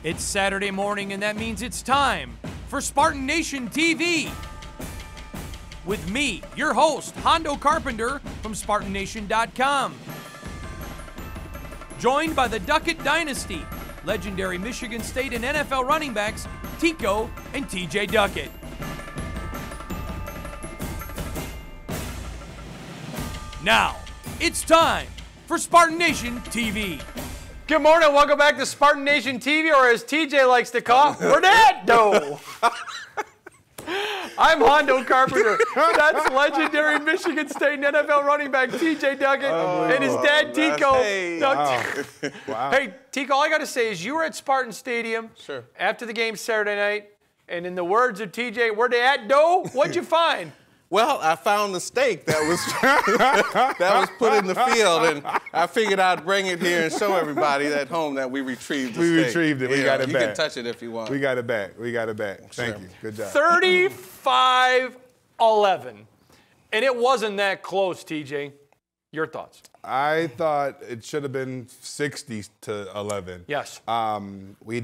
It's Saturday morning, and that means it's time for Spartan Nation TV. With me, your host, Hondo Carpenter from SpartanNation.com. Joined by the Duckett Dynasty, legendary Michigan State and NFL running backs, Tico and TJ Duckett. Now, it's time for Spartan Nation TV. Good morning, welcome back to Spartan Nation TV, or as TJ likes to call, we're that dough. I'm Hondo Carpenter. That's legendary Michigan State and NFL running back TJ Duckett and his dad Tico. Hey, wow. Hey, Tico, all I got to say is you were at Spartan Stadium after the game Saturday night, and in the words of TJ, where they at, dough? What'd you find? Well, I found the steak that was put in the field, and I figured I'd bring it here and show everybody at home that we retrieved the steak. We retrieved it. We got it back. You can touch it if you want. We got it back. We got it back. Thank you. Good job. 35-11. And it wasn't that close, TJ. Your thoughts? I thought it should have been 60-11. Yes. We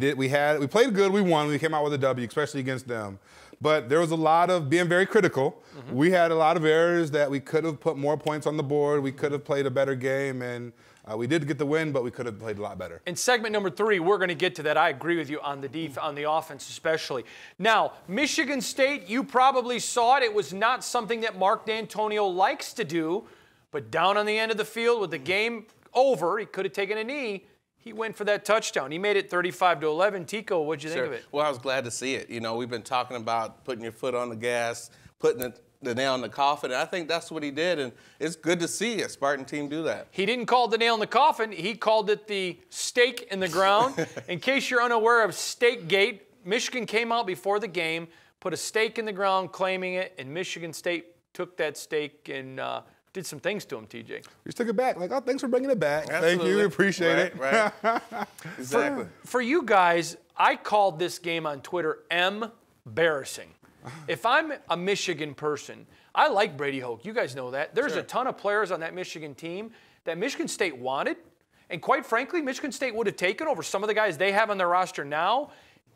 played good. We won. We came out with a W, especially against them. But there was a lot of being very critical. We had a lot of errors that we could have put more points on the board. We could have played a better game, and we did get the win, but we could have played a lot better. In segment number 3, we're going to get to that. I agree with you on the offense especially. Now, Michigan State, you probably saw it. It was not something that Mark D'Antonio likes to do, but down on the end of the field with the game over, he could have taken a knee. He went for that touchdown. He made it 35-11. Tico, what'd you think of it? Well, I was glad to see it. You know, we've been talking about putting your foot on the gas, putting the nail in the coffin, and I think that's what he did, and it's good to see a Spartan team do that. He didn't call it the nail in the coffin. He called it the stake in the ground. In case you're unaware of Stakegate, Michigan came out before the game, put a stake in the ground claiming it, and Michigan State took that stake and did some things to him, TJ. We just took it back. Like, oh, thanks for bringing it back. Absolutely. Thank you. We appreciate it. Right. Exactly. For you guys, I called this game on Twitter embarrassing. If I'm a Michigan person, I like Brady Hoke. You guys know that. There's a ton of players on that Michigan team that Michigan State wanted. And quite frankly, Michigan State would have taken over some of the guys they have on their roster now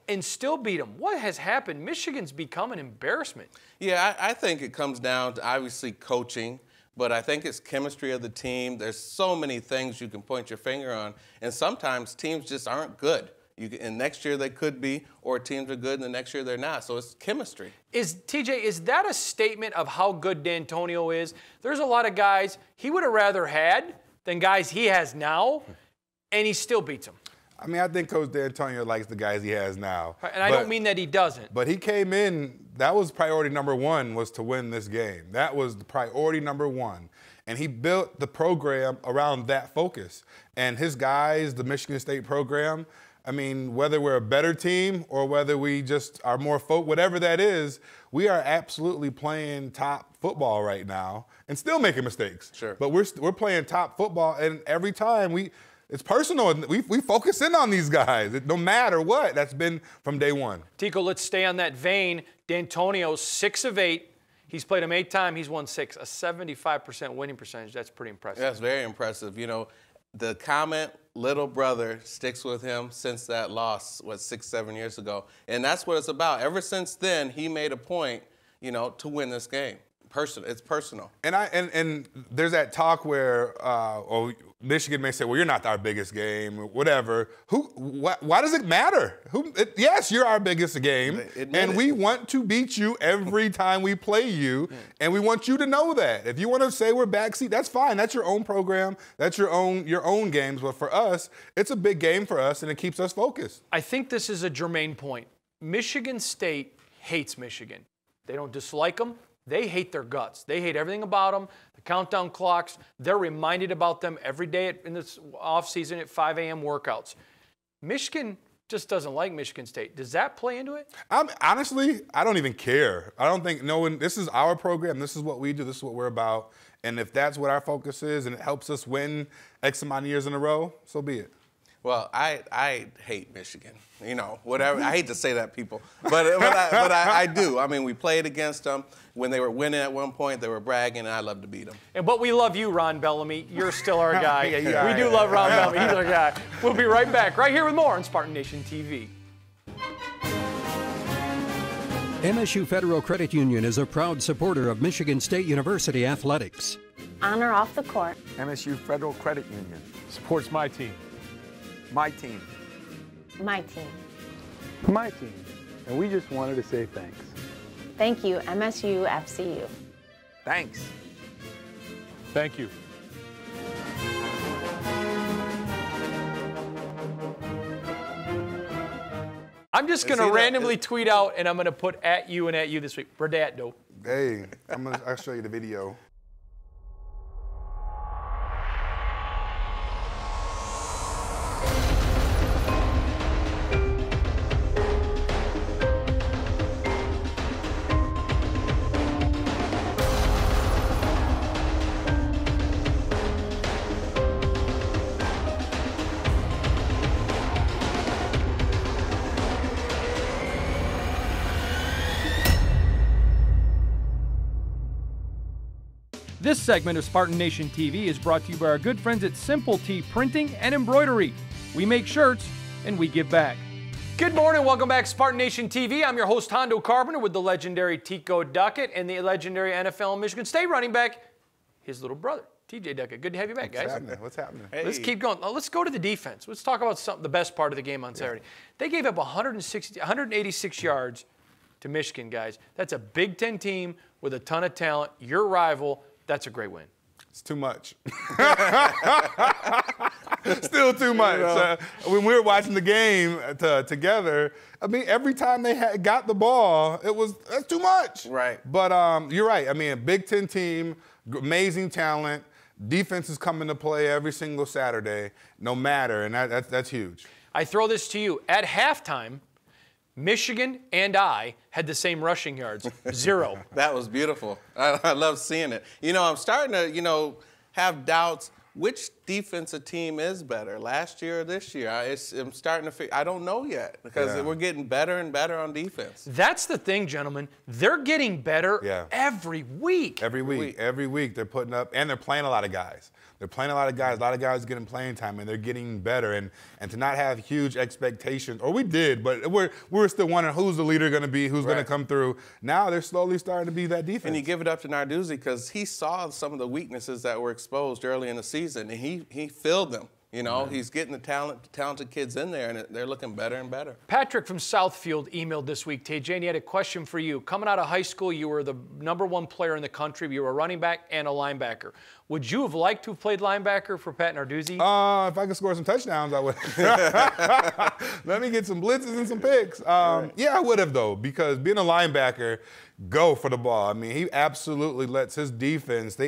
and still beat them. What has happened? Michigan's become an embarrassment. Yeah, I think it comes down to obviously coaching. But I think it's chemistry of the team. There's so many things you can point your finger on. And sometimes teams just aren't good. And next year they could be, or teams are good and the next year they're not. So it's chemistry. TJ, is that a statement of how good D'Antonio is? There's a lot of guys he would have rather had than guys he has now, and he still beats them. I mean, I think Coach D'Antonio likes the guys he has now. And I don't mean that he doesn't. But he came in, that was priority number 1, was to win this game. That was the priority number 1. And he built the program around that focus. And his guys, the Michigan State program, I mean, whether we're a better team or whether we just are more whatever that is, we are absolutely playing top football right now and still making mistakes. Sure. But we're playing top football, and every time it's personal. We focus in on these guys, no matter what. That's been from day one. Tico, let's stay on that vein. D'Antonio's 6 of 8. He's played them 8 times. He's won 6. A 75% winning percentage. That's pretty impressive. That's very impressive. You know, the comment, little brother, sticks with him since that loss, 6-7 years ago. And that's what it's about. Ever since then, he made a point, you know, to win this game. It's personal. And there's that talk where Michigan may say, well, you're not our biggest game or whatever. Why does it matter? Yes, you're our biggest game, and we want to beat you every time we play you, and we want you to know that. If you want to say we're backseat, that's fine. That's your own program. That's your own games. But for us, it's a big game for us, and it keeps us focused. I think this is a germane point. Michigan State hates Michigan. They don't dislike them. They hate their guts. They hate everything about them, the countdown clocks. They're reminded about them every day in this offseason at 5 a.m. workouts. Michigan just doesn't like Michigan State. Does that play into it? Honestly, I don't even care. I don't think this is our program. This is what we do. This is what we're about. And if that's what our focus is and it helps us win X amount of years in a row, so be it. Well, I hate Michigan. You know, whatever. I hate to say that, people, but I do. I mean, we played against them when they were winning at one point. They were bragging, and I love to beat them. But we love you, Ron Bellamy. You're still our guy. Yeah, we do love Ron Bellamy. He's our guy. We'll be right back, right here with more on Spartan Nation TV. MSU Federal Credit Union is a proud supporter of Michigan State University athletics. On or off the court. MSU Federal Credit Union supports my team. My team. My team. My team. And we just wanted to say thanks. Thank you, MSU FCU. Thanks. Thank you. I'm just going to randomly tweet out, and I'm going to put at you and at you this week. Where dat, though? Hey, I'll show you the video. This segment of Spartan Nation TV is brought to you by our good friends at Simple Tee Printing and Embroidery. We make shirts and we give back. Good morning, welcome back, Spartan Nation TV. I'm your host, Hondo Carpenter, with the legendary Tico Duckett and the legendary NFL and Michigan State running back, his little brother, TJ Duckett. Good to have you back, guys. What's happening? Hey. Let's keep going. Let's go to the defense. Let's talk about the best part of the game on Saturday. They gave up 186 yards to Michigan, guys. That's a Big Ten team with a ton of talent. Your rival. That's a great win. It's too much. Still too much. When we were watching the game together, I mean, every time they got the ball, that's too much. Right. But you're right. I mean, a Big Ten team, amazing talent. Defense is coming to play every single Saturday, no matter, and that's huge. I throw this to you. At halftime, Michigan and I had the same rushing yards, 0. That was beautiful. I love seeing it. You know, I'm starting to, have doubts which defensive team is better, last year or this year. I'm starting to figure, I don't know yet, because we're getting better and better on defense. That's the thing, gentlemen. They're getting better every week. Every week they're putting up, and they're playing a lot of guys. They're playing a lot of guys getting playing time, and they're getting better. And to not have huge expectations, or we did, but we're still wondering who's the leader going to be, who's going to come through. Now they're slowly starting to be that defense. And you give it up to Narduzzi because he saw some of the weaknesses that were exposed early in the season, and he filled them. He's getting the talented kids in there, and they're looking better and better. Patrick from Southfield emailed this week, TJ, and he had a question for you. Coming out of high school, you were the #1 player in the country. You were a running back and a linebacker. Would you have liked to have played linebacker for Pat Narduzzi? If I could score some touchdowns, I would. Let me get some blitzes and some picks. Yeah, I would have, though, because being a linebacker, go for the ball. I mean, he absolutely lets his defense,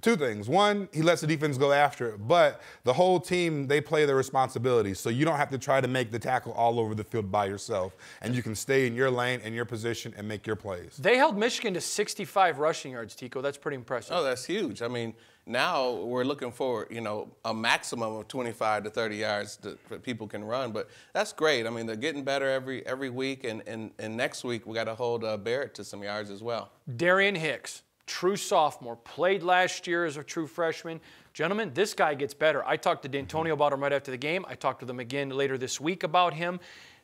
two things. One, he lets the defense go after it, but the whole team, they play their responsibilities. So you don't have to try to make the tackle all over the field by yourself, and you can stay in your lane and your position and make your plays. They held Michigan to 65 rushing yards, Tico. That's pretty impressive. Oh, that's huge. I mean, now we're looking for, a maximum of 25 to 30 yards that people can run, but that's great. I mean, they're getting better every week, and next week we got to hold Barrett to some yards as well. Darian Hicks. True sophomore, played last year as a true freshman. Gentlemen, this guy gets better. I talked to D'Antonio about him right after the game. I talked to them again later this week about him.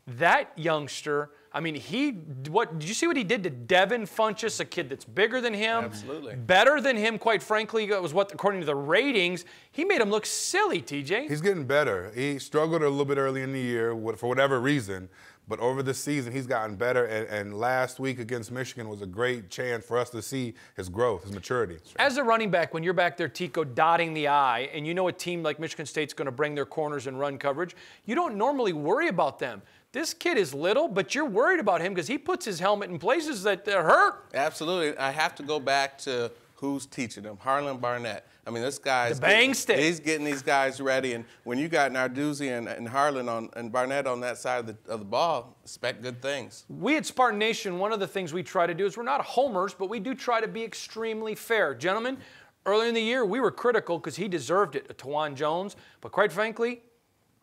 That youngster, I mean, did you see what he did to Devin Funchess, a kid that's bigger than him? Absolutely. Better than him, quite frankly. It was according to the ratings, he made him look silly, TJ. He's getting better. He struggled a little bit early in the year for whatever reason. But over the season, he's gotten better, and last week against Michigan was a great chance for us to see his growth, his maturity. As a running back, when you're back there, Tico, dotting the I, and you know a team like Michigan State's going to bring their corners and run coverage, you don't normally worry about them. This kid is little, but you're worried about him because he puts his helmet in places that hurt. Absolutely. I have to go back to who's teaching him, Harlan Barnett. I mean, this guy's he's getting these guys ready, and when you got Narduzzi and Harlan and Barnett on that side of the ball, expect good things. We at Spartan Nation, one of the things we try to do is we're not homers, but we do try to be extremely fair. Gentlemen, earlier in the year, we were critical because he deserved it, Tawan Jones, but quite frankly,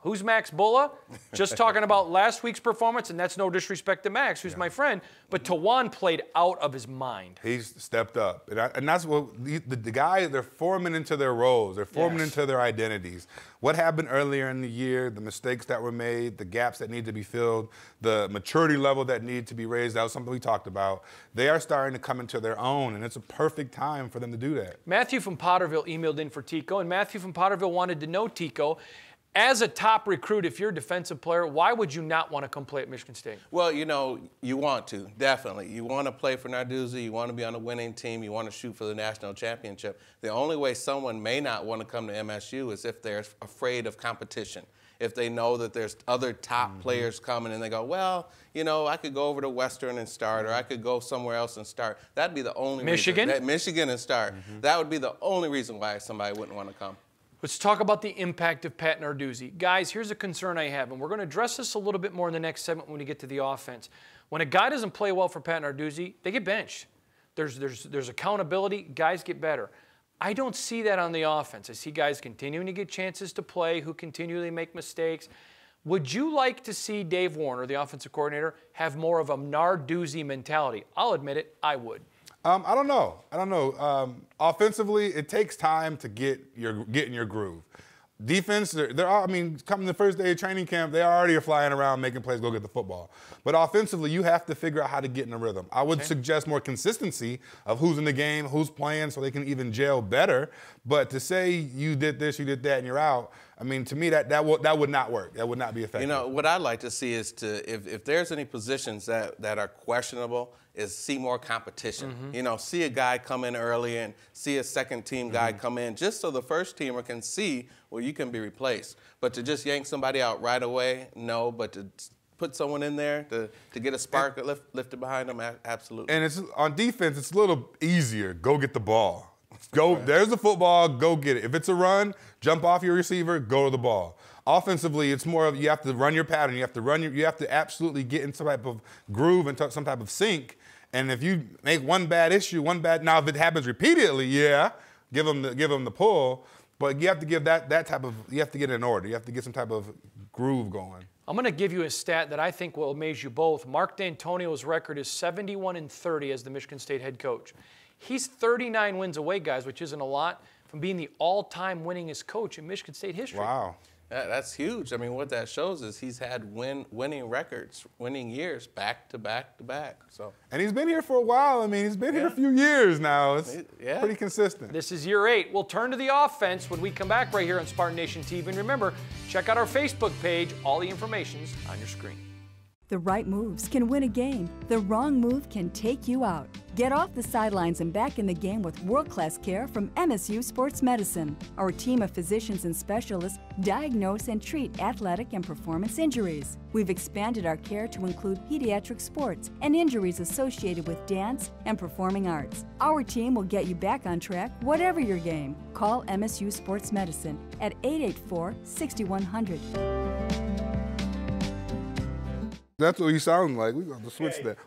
Who's Max Bulla? Just talking about last week's performance, and that's no disrespect to Max, who's my friend, but Tawan played out of his mind. He's stepped up. And that's what the guys, they're forming into their roles. They're forming into their identities. What happened earlier in the year, the mistakes that were made, the gaps that need to be filled, the maturity level that need to be raised, that was something we talked about. They are starting to come into their own, and it's a perfect time for them to do that. Matthew from Potterville emailed in for Tico, and Matthew from Potterville wanted to know, Tico, as a top recruit, if you're a defensive player, why would you not want to come play at Michigan State? Well, you know, you want to, definitely. You want to play for Narduzzi. You want to be on a winning team. You want to shoot for the national championship. The only way someone may not want to come to MSU is if they're afraid of competition. If they know that there's other top players coming and they go, well, you know, I could go over to Western and start, or I could go somewhere else and start. That'd be the only Michigan? reason. Michigan and start. That would be the only reason why somebody wouldn't want to come. Let's talk about the impact of Pat Narduzzi. Guys, here's a concern I have, and we're going to address this a little bit more in the next segment when we get to the offense. When a guy doesn't play well for Pat Narduzzi, they get benched. There's accountability. Guys get better. I don't see that on the offense. I see guys continuing to get chances to play who continually make mistakes. Would you like to see Dave Warner, the offensive coordinator, have more of a Narduzzi mentality? I'll admit it, I would. I don't know. Offensively, it takes time to get in your groove. Defense, I mean, coming the first day of training camp, they already are flying around making plays, go get the football. But offensively, you have to figure out how to get in a rhythm. I would suggest more consistency of who's in the game, who's playing, so they can even gel better. But to say you did this, you did that, and you're out, I mean, to me, that would not work. That would not be effective. You know, what I'd like to see is if there's any positions that are questionable, is see more competition. You know, see a guy come in early and see a second-team guy come in, just so the first-teamer can see, well, you can be replaced. But to just yank somebody out right away, no. But to put someone in there to get a spark lifted behind them, absolutely. And it's on defense, it's a little easier. Go get the ball. There's the football, go get it. If it's a run, jump off your receiver, go to the ball. Offensively, it's more of you have to run your pattern. You have to absolutely get in some type of groove and some type of sync. And if you make one bad issue, now if it happens repeatedly, give them the pull. But you have to give you have to get it in order. You have to get some type of groove going. I'm going to give you a stat that I think will amaze you both. Mark D'Antonio's record is 71-30 as the Michigan State head coach. He's 39 wins away, guys, which isn't a lot, from being the all-time winningest coach in Michigan State history. Wow. That's huge. I mean, what that shows is he's had winning records, winning years back to back to back. So. And he's been here for a while. I mean, he's been here a few years now. It's pretty consistent. This is year 8. We'll turn to the offense when we come back right here on Spartan Nation TV. And remember, check out our Facebook page. All the information's on your screen. The right moves can win a game. The wrong move can take you out. Get off the sidelines and back in the game with world-class care from MSU Sports Medicine. Our team of physicians and specialists diagnose and treat athletic and performance injuries. We've expanded our care to include pediatric sports and injuries associated with dance and performing arts. Our team will get you back on track, whatever your game. Call MSU Sports Medicine at 884-6100. That's what he sounds like. We're going to switch that.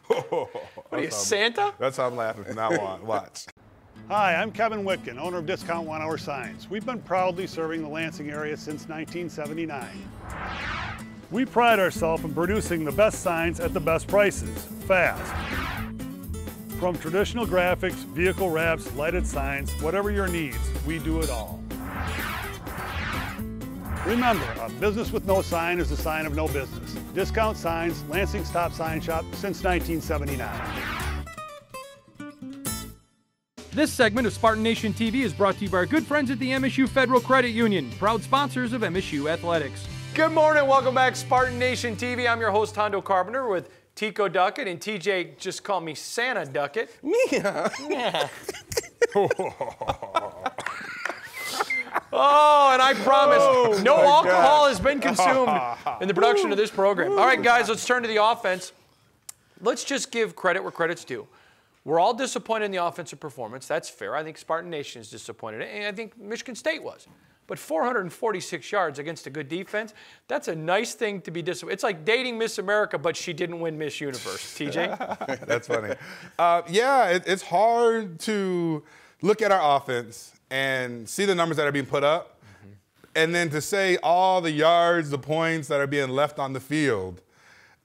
What are you, Santa? That's how I'm laughing from now on. Watch. Hi, I'm Kevin Whitkin, owner of Discount 1 Hour Signs. We've been proudly serving the Lansing area since 1979. We pride ourselves in producing the best signs at the best prices, fast. From traditional graphics, vehicle wraps, lighted signs, whatever your needs, we do it all. Remember, a business with no sign is a sign of no business. Discount Signs, Lansing's top sign shop since 1979. This segment of Spartan Nation TV is brought to you by our good friends at the MSU Federal Credit Union, proud sponsors of MSU Athletics. Good morning. Welcome back, Spartan Nation TV. I'm your host, Hondo Carpenter, with Tico Duckett, and TJ just called me Santa Duckett. Yeah. Oh, and I promise, no alcohol has been consumed in the production of this program. All right, guys, let's turn to the offense. Let's just give credit where credit's due. We're all disappointed in the offensive performance. That's fair. I think Spartan Nation is disappointed, and I think Michigan State was. But 446 yards against a good defense, that's a nice thing to be disappointed. It's like dating Miss America, but she didn't win Miss Universe. TJ? That's funny. It's hard to look at our offense and see the numbers that are being put up And then to say all the yards, the points that are being left on the field.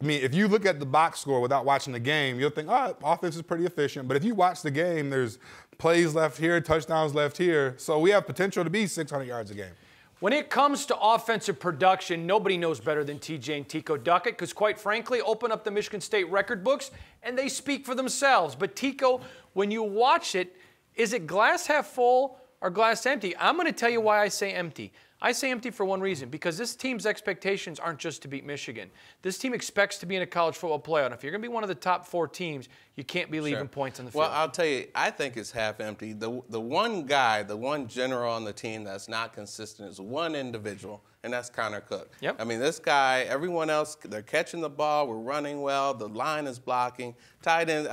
I mean, if you look at the box score without watching the game, you'll think, oh, offense is pretty efficient. But if you watch the game, there's plays left here, touchdowns left here. So we have potential to be 600 yards a game. When it comes to offensive production, nobody knows better than TJ and Tico Duckett because, quite frankly, open up the Michigan State record books and they speak for themselves. But, Tico, when you watch it, is it glass half full or glass empty? I'm going to tell you why I say empty. I say empty for one reason, because this team's expectations aren't just to beat Michigan. This team expects to be in a college football playoff. If you're going to be one of the top 4 teams, you can't be leaving points on the field. Well, I'll tell you, I think it's half empty. The one guy, the one general on the team that's not consistent is one individual, and that's Connor Cook. Yep. I mean, this guy, everyone else, they're catching the ball, we're running well, the line is blocking, tight end,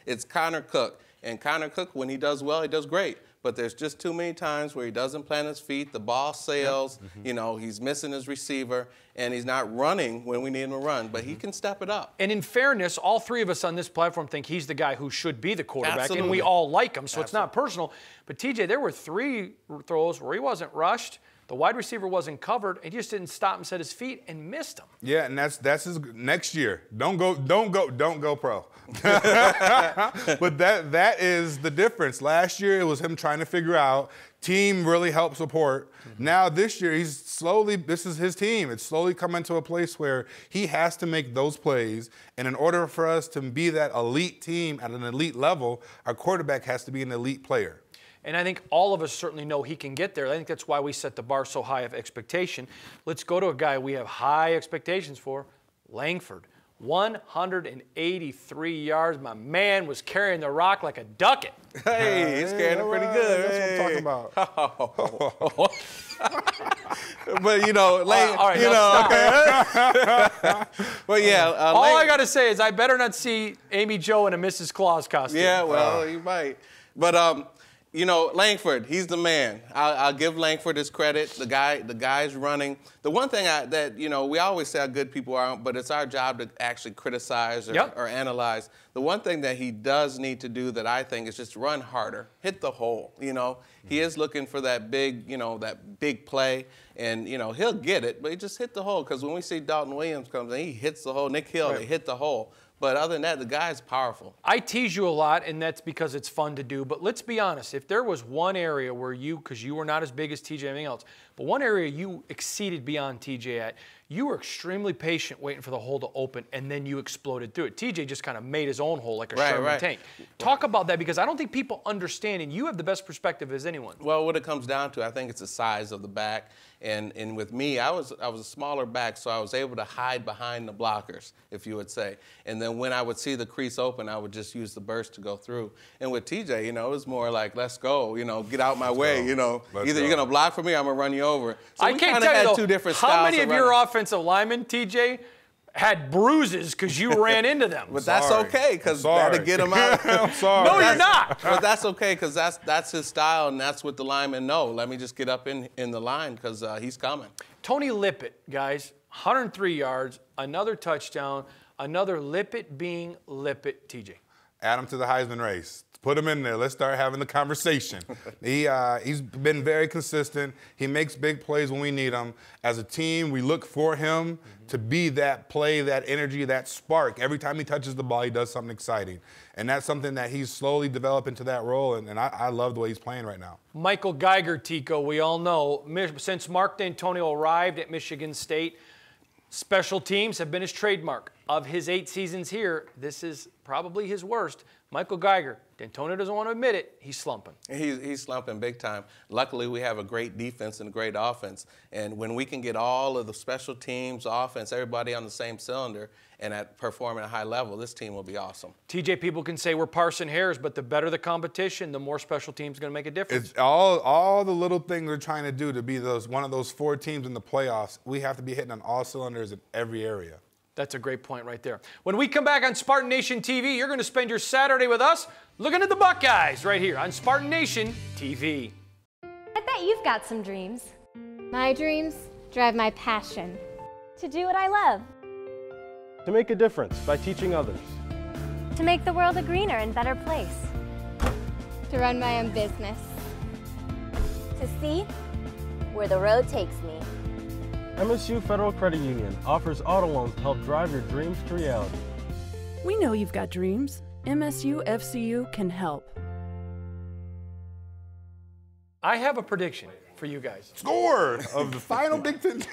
it's Connor Cook. And Connor Cook, when he does well, he does great. But there's just too many times where he doesn't plant his feet, the ball sails, you know, he's missing his receiver, and he's not running when we need him to run, but he can step it up. And in fairness, all 3 of us on this platform think he's the guy who should be the quarterback, Absolutely. and we all like him, so it's not personal. But, TJ, there were 3 throws where he wasn't rushed, the wide receiver wasn't covered, and he just didn't stop and set his feet and missed him. Yeah, and that's his next year. Don't go pro. But that is the difference. Last year it was him trying to figure out. Team really helped support. Now this year this is his team. It's slowly coming to a place where he has to make those plays. And in order for us to be that elite team at an elite level, our quarterback has to be an elite player. And I think all of us certainly know he can get there. I think that's why we set the bar so high of expectation. Let's go to a guy we have high expectations for, Langford. 183 yards. My man was carrying the rock like a ducket. Hey, he's carrying it pretty good. That's what I'm talking about. But, you know, But, yeah. All I got to say is I better not see Amy Jo in a Mrs. Claus costume. Yeah, well, you might. But, you know, Langford, he's the man. I'll give Langford his credit. The guy's running. The one thing that, you know, we always say how good people are, but it's our job to actually criticize or analyze. The one thing that he does need to do that I think is just run harder, hit the hole, you know. He is looking for that big, you know, that big play, and, you know, he'll get it, but he just hit the hole, because when we see Dalton Williams comes in, he hits the hole. Nick Hill, they hit the hole. But other than that, the guy's powerful. I tease you a lot, and that's because it's fun to do. But let's be honest. If there was one area where because you were not as big as TJ and anything else, but one area you exceeded beyond TJ at, you were extremely patient waiting for the hole to open, and then you exploded through it. TJ just kind of made his own hole like a Sherman tank. Talk about that, because I don't think people understand, and you have the best perspective as anyone. Well, what it comes down to, I think it's the size of the back. And with me, I was a smaller back, so I was able to hide behind the blockers, if you would say. And then when I would see the crease open, I would just use the burst to go through. And with TJ, you know, it was more like, let's go, you know, get out my way, you know. Either you're going to block for me or I'm going to run you over. So I can't tell you, though, 2 different styles how many of your offensive linemen, TJ, had bruises because you ran into them? But that's okay, because that'll get him out. I'm sorry. No, you're not. But that's okay, because that's his style, and that's what the linemen know. Let me just get up in the line, because he's coming. Tony Lippett, guys, 103 yards, another touchdown, another Lippett being Lippett, TJ. Add him to the Heisman race. Put him in there. Let's start having the conversation. He's been very consistent. He makes big plays when we need him. As a team, we look for him to be that play, that energy, that spark. Every time he touches the ball, he does something exciting. And that's something that he's slowly developed into that role, and I love the way he's playing right now. Michael Geiger, Tico, we all know, since Mark D'Antonio arrived at Michigan State, special teams have been his trademark. Of his 8 seasons here, this is probably his worst. Michael Geiger, D'Antonio doesn't want to admit it, he's slumping. He's slumping big time. Luckily, we have a great defense and a great offense. And when we can get all of the special teams, offense, everybody on the same cylinder and performing at a high level, this team will be awesome. TJ, people can say we're parsing hairs, but the better the competition, the more special teams are going to make a difference. It's all the little things we're trying to do to be one of those 4 teams in the playoffs. We have to be hitting on all cylinders in every area. That's a great point right there. When we come back on Spartan Nation TV, you're going to spend your Saturday with us looking at the Buckeyes right here on Spartan Nation TV. I bet you've got some dreams. My dreams drive my passion. To do what I love. To make a difference by teaching others. To make the world a greener and better place. To run my own business. To see where the road takes me. MSU Federal Credit Union offers auto loans to help drive your dreams to reality. We know you've got dreams. MSU FCU can help. I have a prediction for you guys. Score of the final Big Ten.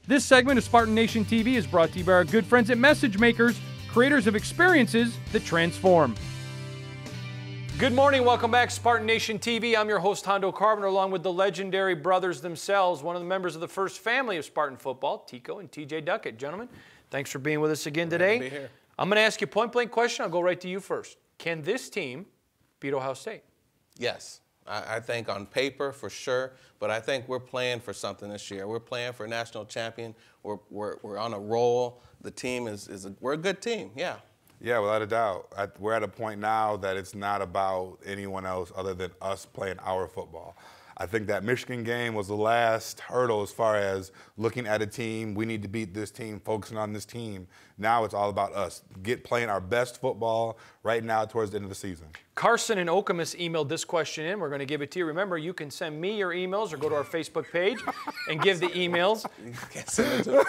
This segment of Spartan Nation TV is brought to you by our good friends at Message Makers, creators of experiences that transform. Good morning, welcome back, Spartan Nation TV. I'm your host, Hondo Carpenter, along with the legendary brothers themselves, one of the members of the first family of Spartan football, Tico and TJ Duckett. Gentlemen, thanks for being with us again today. Glad to be here. I'm going to ask you a point-blank question. I'll go right to you first. Can this team beat Ohio State? Yes. I think on paper, for sure, but I think we're playing for something this year. We're playing for a national champion. We're on a roll. The team we're a good team, yeah. Yeah, without a doubt. We're at a point now that it's not about anyone else other than us playing our football. I think that Michigan game was the last hurdle as far as looking at a team. We need to beat this team, focusing on this team. Now it's all about us, playing our best football right now towards the end of the season. Carson in Okemos emailed this question in. We're going to give it to you. Remember, you can send me your emails or go to our Facebook page and give the emails. You can't send it to me.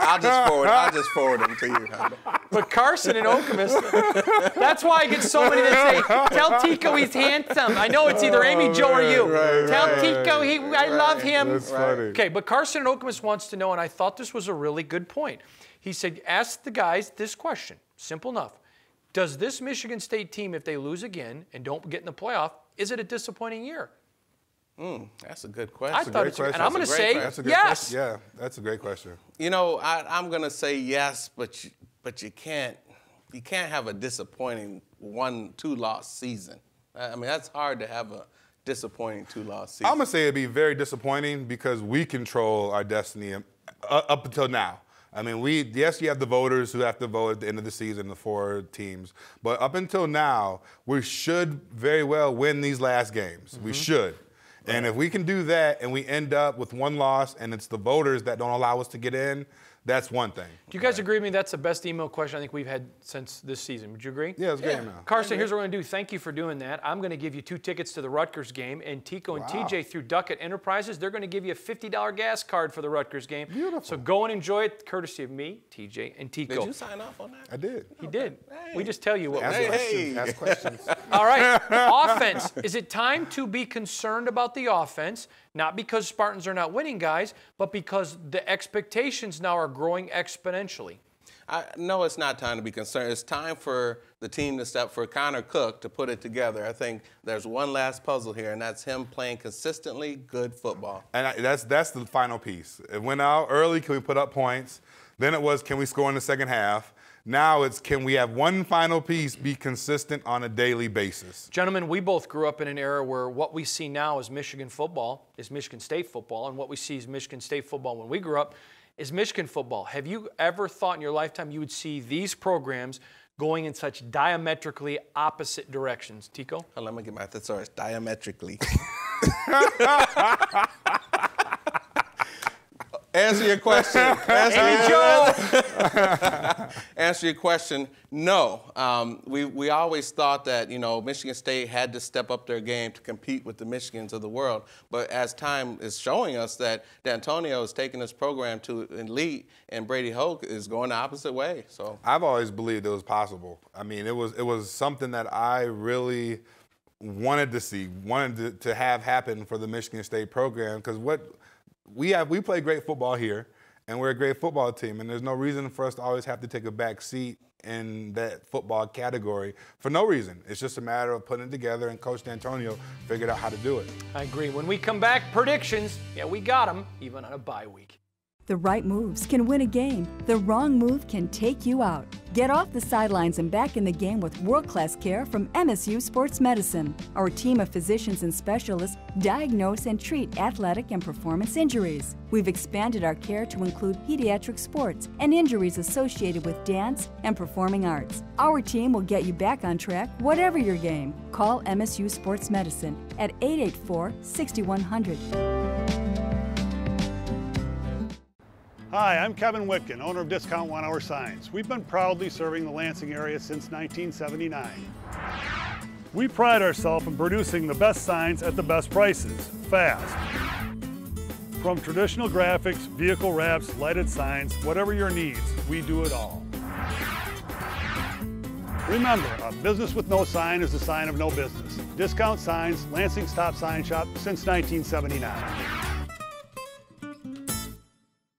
I'll just forward them to you, Hondo. But Carson in Okemos, that's why I get so many that say, tell Tico he's handsome. I know it's either Amy, Joe, or you. Tell Tico I love him. That's funny. Okay, but Carson in Okemos wants to know, and I thought this was a really good point. He said, ask the guys this question. Simple enough. Does this Michigan State team, if they lose again and don't get in the playoff, is it a disappointing year? That's a good question. I thought it's, and I'm going to say yes. Yeah, that's a great question. You know, I'm going to say yes, but you can't have a disappointing 1-2-loss season. I mean, that's hard to have a disappointing 2-loss season. I'm going to say it'd be very disappointing because we control our destiny up until now. I mean, yes, you have the voters who have to vote at the end of the season, the 4 teams. But up until now, we should very well win these last games. We should. Right. And if we can do that and we end up with 1 loss and it's the voters that don't allow us to get in, that's one thing. Do you guys agree with me that's the best email question I think we've had since this season? Would you agree? Yeah, it's a great email. Carson, here's what we're going to do. Thank you for doing that. I'm going to give you 2 tickets to the Rutgers game, and Tico and TJ through Duckett Enterprises, they're going to give you a $50 gas card for the Rutgers game. Beautiful. So go and enjoy it, courtesy of me, TJ, and Tico. Did you sign off on that? I did. He did. We just tell you what we do. Ask questions. All right, offense. Is it time to be concerned about the offense? Not because Spartans are not winning, guys, but because the expectations now are growing exponentially. No, it's not time to be concerned. It's time for the team to step, for Connor Cook to put it together. I think there's one last puzzle here, and that's him playing consistently good football. And that's the final piece. It went out early, can we put up points? Then it was, can we score in the second half? Now it's, can we have one final piece be consistent on a daily basis? Gentlemen, we both grew up in an era where what we see now is Michigan football, is Michigan State football, and what we see is Michigan State football when we grew up is Michigan football. Have you ever thought in your lifetime you would see these programs going in such diametrically opposite directions? Tico? Let me get my thesaurus. Diametrically. Answer your question. Answer your question. No. We always thought that, you know, Michigan State had to step up their game to compete with the Michigans of the world. But as time is showing us that D'Antonio is taking this program to elite and Brady Hoke is going the opposite way. So I've always believed it was possible. I mean, it was something that I really wanted to see, wanted to have happen for the Michigan State program, because we play great football here, and we're a great football team, and there's no reason for us to always have to take a back seat in that football category for no reason. It's just a matter of putting it together, and Coach D'Antonio figured out how to do it. I agree. When we come back, predictions, yeah, we got them, even on a bye week. The right moves can win a game. The wrong move can take you out. Get off the sidelines and back in the game with world-class care from MSU Sports Medicine. Our team of physicians and specialists diagnose and treat athletic and performance injuries. We've expanded our care to include pediatric sports and injuries associated with dance and performing arts. Our team will get you back on track, whatever your game. Call MSU Sports Medicine at 884-6100. Hi, I'm Kevin Whitkin, owner of Discount 1 Hour Signs. We've been proudly serving the Lansing area since 1979. We pride ourselves in producing the best signs at the best prices, fast. From traditional graphics, vehicle wraps, lighted signs, whatever your needs, we do it all. Remember, a business with no sign is a sign of no business. Discount Signs, Lansing's top sign shop since 1979.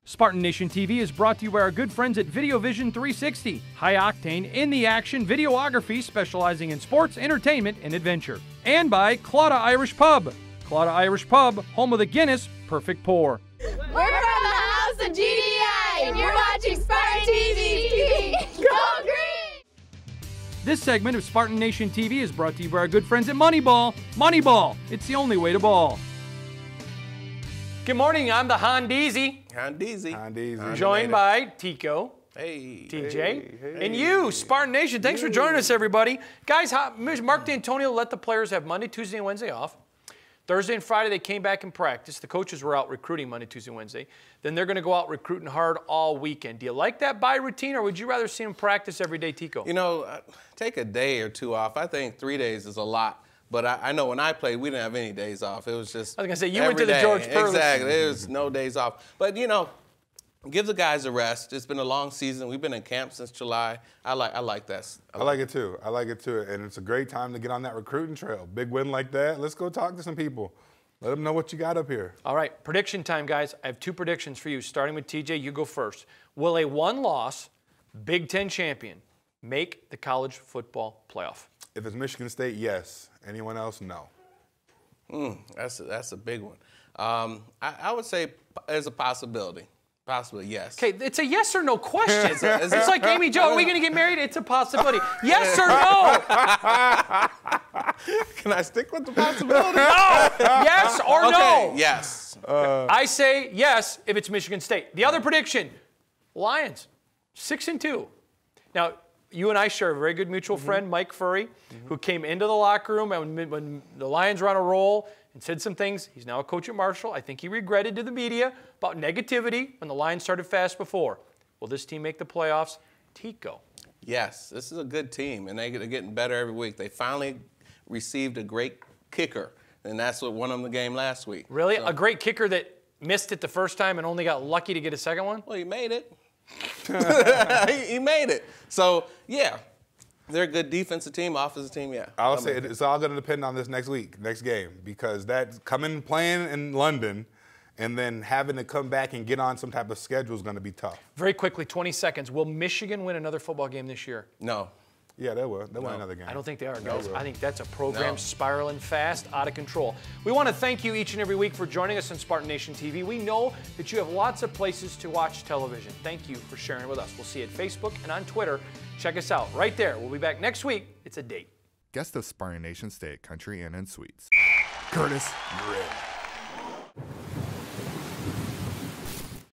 Spartan Nation TV is brought to you by our good friends at Video Vision 360, high-octane, in-the-action videography specializing in sports, entertainment, and adventure. And by Claudia Irish Pub. Claudia Irish Pub, home of the Guinness Perfect Pour. We're from the House of GDI, and you're watching Spartan TV. Go Green! This segment of Spartan Nation TV is brought to you by our good friends at Moneyball. Moneyball, it's the only way to ball. Good morning, I'm the Hondeezy. Hondeezy. Joined by Tico. Hey. TJ. Hey. And you, Spartan Nation. Thanks for joining us, everybody. Guys, Mark D'Antonio let the players have Monday, Tuesday, and Wednesday off. Thursday and Friday, they came back and practiced. The coaches were out recruiting Monday, Tuesday, and Wednesday. Then they're going to go out recruiting hard all weekend. Do you like that bye routine, or would you rather see them practice every day, Tico? You know, take a day or two off. I think 3 days is a lot. But I know when I played, we didn't have any days off. It was just I was going to say, you went to the George Perlis. Exactly. There was no days off. But, you know, give the guys a rest. It's been a long season. We've been in camp since July. I like that. I like it too. I like it too. And it's a great time to get on that recruiting trail. Big win like that. Let's go talk to some people. Let them know what you got up here. All right, prediction time, guys. I have two predictions for you, starting with TJ. You go first. Will a one-loss Big Ten champion make the college football playoff? If it's Michigan State, yes. Anyone else, no. That's a big one. I would say there's a possibility. Possibly, yes. Okay, it's a yes or no question. It's like, Amy Jo, are we going to get married? It's a possibility. Yes or no? Can I stick with the possibility? No. Yes or no? Yes. I say yes if it's Michigan State. The other prediction, Lions, 6-2. Now, you and I share a very good mutual friend, Mike Furry, who came into the locker room and when the Lions were on a roll and said some things. He's now a coach at Marshall. I think he regretted to the media about negativity when the Lions started fast before. Will this team make the playoffs? Tico. Yes, this is a good team, and they're getting better every week. They finally received a great kicker, and that's what won them the game last week. Really? So, a great kicker that missed it the first time and only got lucky to get a second one? Well, he made it. He made it. So, yeah, they're a good defensive team, offensive team, yeah. I'll say it's all going to depend on this next game, because that coming playing in London and then having to come back and get on some type of schedule is going to be tough. Very quickly, 20 seconds. Will Michigan win another football game this year? No. Yeah, they will. They'll win another game. I don't think they are, guys. I think that's a program spiraling fast, out of control. We want to thank you each and every week for joining us on Spartan Nation TV. We know that you have lots of places to watch television. Thank you for sharing with us. We'll see you at Facebook and on Twitter. Check us out right there. We'll be back next week. It's a date. Guest of Spartan Nation State Country Inn and Suites, Curtis Grid.